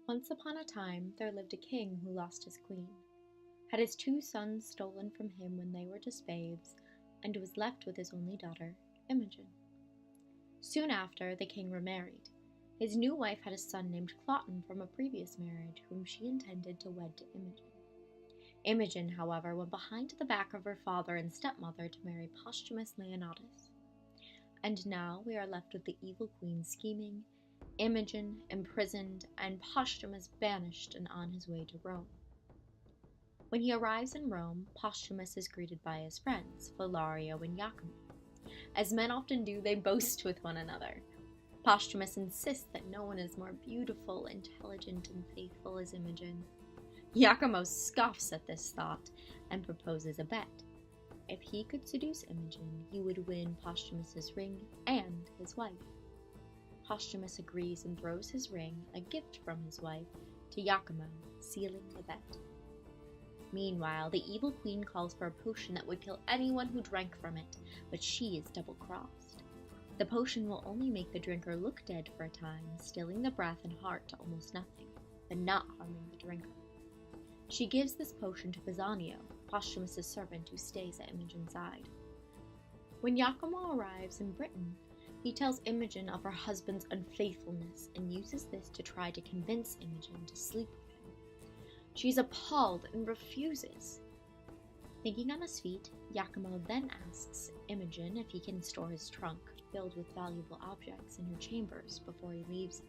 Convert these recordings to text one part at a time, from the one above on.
Once upon a time, there lived a king who lost his queen, had his 2 sons stolen from him when they were just babes, and was left with his only daughter, Imogen. Soon after, the king remarried. His new wife had a son named Cloten from a previous marriage, whom she intended to wed to Imogen. Imogen, however, went behind the back of her father and stepmother to marry Posthumus Leonatus. And now we are left with the evil queen scheming, Imogen imprisoned, and Posthumus banished and on his way to Rome. When he arrives in Rome, Posthumus is greeted by his friends, Philario and Iachimo. As men often do, they boast with one another. Posthumus insists that no one is more beautiful, intelligent, and faithful as Imogen. Iachimo scoffs at this thought and proposes a bet. If he could seduce Imogen, he would win Posthumus's ring and his wife. Posthumus agrees and throws his ring, a gift from his wife, to Iachimo, sealing the bet. Meanwhile, the evil queen calls for a potion that would kill anyone who drank from it, but she is double-crossed. The potion will only make the drinker look dead for a time, stilling the breath and heart to almost nothing, but not harming the drinker. She gives this potion to Pisanio, Posthumus's servant who stays at Imogen's side. When Iachimo arrives in Britain, he tells Imogen of her husband's unfaithfulness and uses this to try to convince Imogen to sleep with him. She is appalled and refuses. Thinking on his feet, Iachimo then asks Imogen if he can store his trunk, filled with valuable objects, in her chambers before he leaves them.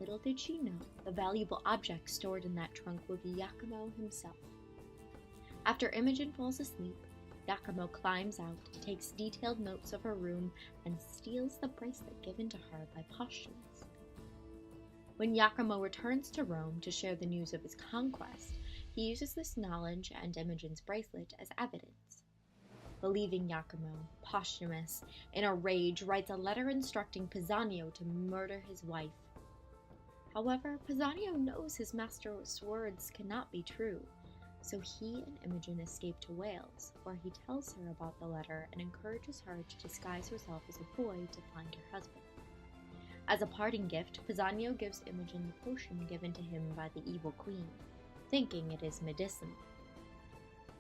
Little did she know, the valuable objects stored in that trunk would be Iachimo himself. After Imogen falls asleep, Iachimo climbs out, takes detailed notes of her room, and steals the bracelet given to her by Posthumus. When Iachimo returns to Rome to share the news of his conquest, he uses this knowledge and Imogen's bracelet as evidence. Believing Iachimo, Posthumus, in a rage, writes a letter instructing Pisanio to murder his wife. However, Pisanio knows his master's words cannot be true, so he and Imogen escape to Wales, where he tells her about the letter and encourages her to disguise herself as a boy to find her husband. As a parting gift, Pisanio gives Imogen the potion given to him by the evil queen, thinking it is medicinal.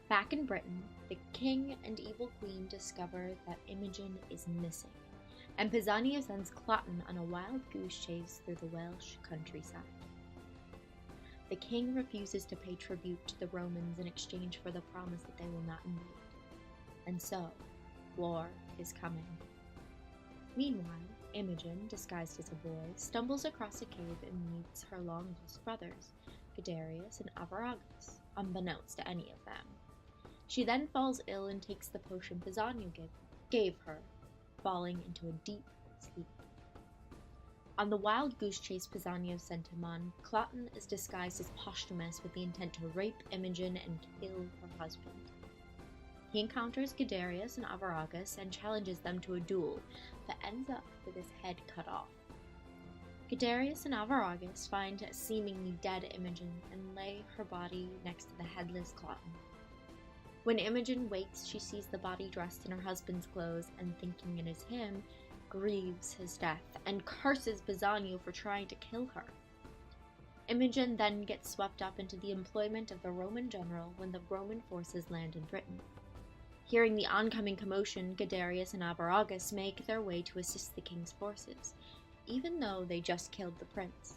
Back in Britain, the king and evil queen discover that Imogen is missing, and Pisanio sends Cloten on a wild goose chase through the Welsh countryside. The king refuses to pay tribute to the Romans in exchange for the promise that they will not invade. And so, war is coming. Meanwhile, Imogen, disguised as a boy, stumbles across a cave and meets her long-lost brothers, Guiderius and Avaragus, unbeknownst to any of them. She then falls ill and takes the potion Pisanio gave her, falling into a deep sleep. On the wild goose chase Pisanio sent him on, Cloten is disguised as Posthumus with the intent to rape Imogen and kill her husband. He encounters Guiderius and Avaragus and challenges them to a duel, but ends up with his head cut off. Guiderius and Avaragus find a seemingly dead Imogen and lay her body next to the headless Cloten. When Imogen wakes, she sees the body dressed in her husband's clothes and, thinking it is him, grieves his death and curses Pisanio for trying to kill her. Imogen then gets swept up into the employment of the Roman general when the Roman forces land in Britain. Hearing the oncoming commotion, Guiderius and Avaragus make their way to assist the king's forces, even though they just killed the prince.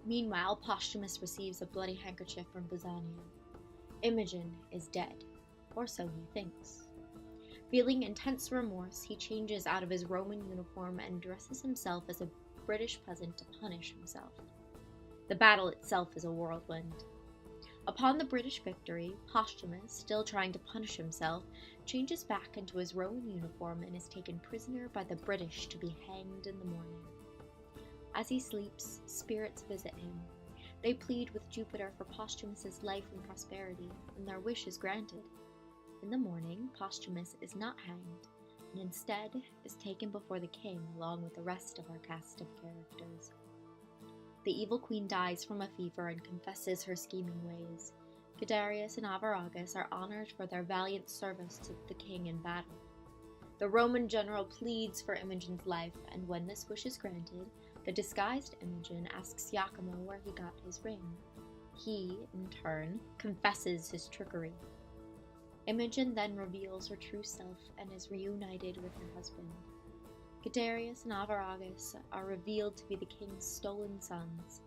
Meanwhile, Posthumus receives a bloody handkerchief from Pisanio. Imogen is dead, or so he thinks. Feeling intense remorse, he changes out of his Roman uniform and dresses himself as a British peasant to punish himself. The battle itself is a whirlwind. Upon the British victory, Posthumus, still trying to punish himself, changes back into his Roman uniform and is taken prisoner by the British to be hanged in the morning. As he sleeps, spirits visit him. They plead with Jupiter for Posthumus's life and prosperity, and their wish is granted. In the morning, Posthumus is not hanged, and instead is taken before the king along with the rest of our cast of characters. The evil queen dies from a fever and confesses her scheming ways. Guiderius and Avaragus are honored for their valiant service to the king in battle. The Roman general pleads for Imogen's life, and when this wish is granted, The disguised Imogen asks Iachimo where he got his ring. He, in turn, confesses his trickery. Imogen then reveals her true self and is reunited with her husband. Guiderius and Avaragus are revealed to be the king's stolen sons.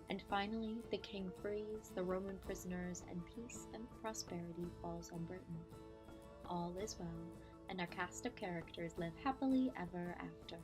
And finally, the king frees the Roman prisoners and peace and prosperity falls on Britain. All is well, and our cast of characters live happily ever after.